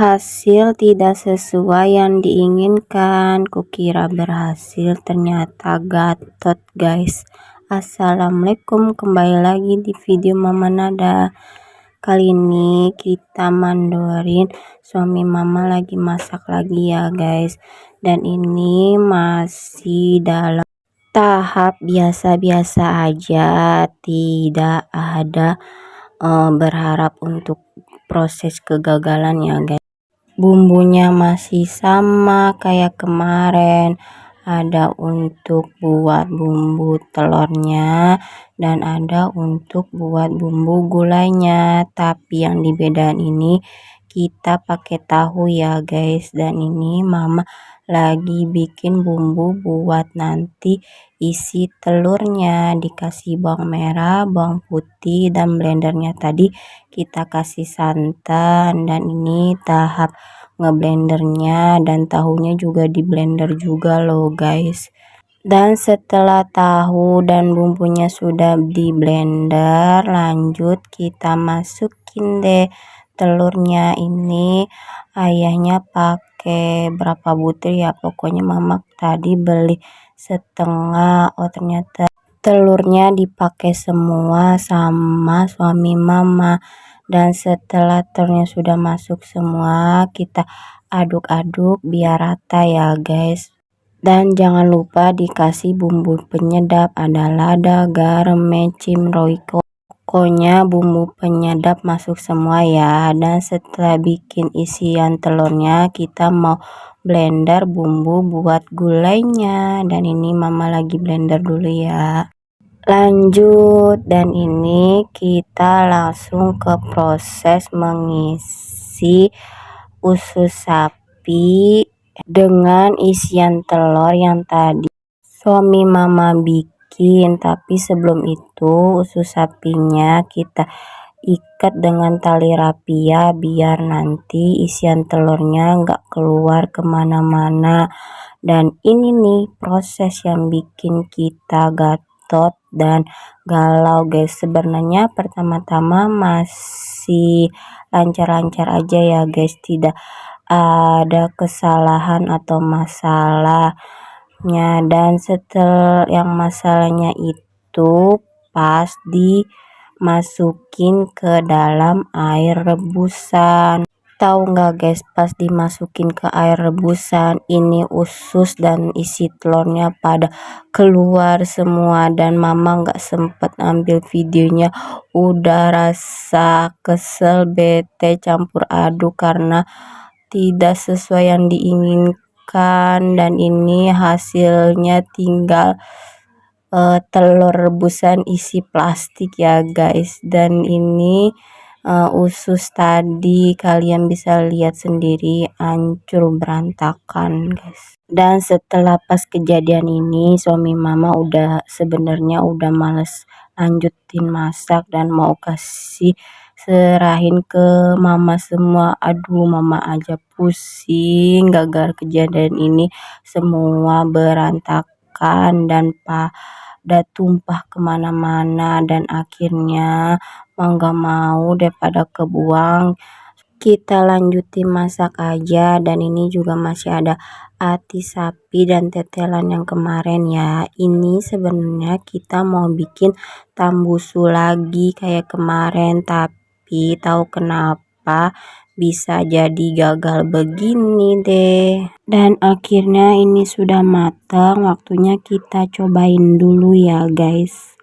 Hasil tidak sesuai yang diinginkan. Kukira berhasil, ternyata gatot guys. Assalamualaikum, kembali lagi di video Mama Nada. Kali ini kita mandorin suami mama lagi masak lagi ya guys. Dan ini masih dalam tahap biasa-biasa aja, tidak ada berharap untuk proses kegagalan ya guys. Bumbunya masih sama kayak kemarin, ada untuk buat bumbu telurnya dan ada untuk buat bumbu gulainya, tapi yang dibedain ini kita pakai tahu ya guys. Dan ini mama lagi bikin bumbu buat nanti isi telurnya, dikasih bawang merah, bawang putih, dan blendernya tadi kita kasih santan. Dan ini tahap ngeblendernya, dan tahunya juga di blender juga loh guys. Dan setelah tahu dan bumbunya sudah di blender, lanjut kita masukin deh telurnya. Ini ayahnya pakai berapa butir ya, pokoknya mama tadi beli setengah. Oh ternyata telurnya dipakai semua sama suami mama. Dan setelah telurnya sudah masuk semua, kita aduk-aduk biar rata ya guys. Dan jangan lupa dikasih bumbu penyedap, ada lada, garam, mecin, roiko. Pokoknya bumbu penyedap masuk semua ya. Dan setelah bikin isian telurnya, kita mau blender bumbu buat gulainya. Dan ini mama lagi blender dulu ya. Lanjut, dan ini kita langsung ke proses mengisi usus sapi dengan isian telur yang tadi suami mama bikin. Tapi sebelum itu usus sapinya kita ikat dengan tali rapia biar nanti isian telurnya nggak keluar kemana-mana. Dan ini nih proses yang bikin kita gatot dan galau guys. Sebenarnya pertama-tama masih lancar-lancar aja ya guys, tidak ada kesalahan atau masalahnya. Dan setelah yang masalahnya itu pas dimasukin ke dalam air rebusan. Tahu nggak guys, pas dimasukin ke air rebusan ini usus dan isi telurnya pada keluar semua. Dan mama nggak sempet ambil videonya, udah rasa kesel, bete, campur aduk karena tidak sesuai yang diinginkan. Dan ini hasilnya tinggal telur rebusan isi plastik ya guys. Dan ini usus tadi kalian bisa lihat sendiri hancur berantakan guys. Dan setelah pas kejadian ini suami mama sebenarnya udah males lanjutin masak dan mau kasih serahin ke mama semua. Aduh mama aja pusing gara-gara kejadian ini, semua berantakan dan pada tumpah kemana-mana. Dan akhirnya mau gak mau daripada kebuang, kita lanjutin masak aja. Dan ini juga masih ada hati sapi dan tetelan yang kemarin ya. Ini sebenarnya kita mau bikin tambusu lagi kayak kemarin, tapi tahu kenapa bisa jadi gagal begini deh. Dan akhirnya ini sudah matang, waktunya kita cobain dulu ya guys.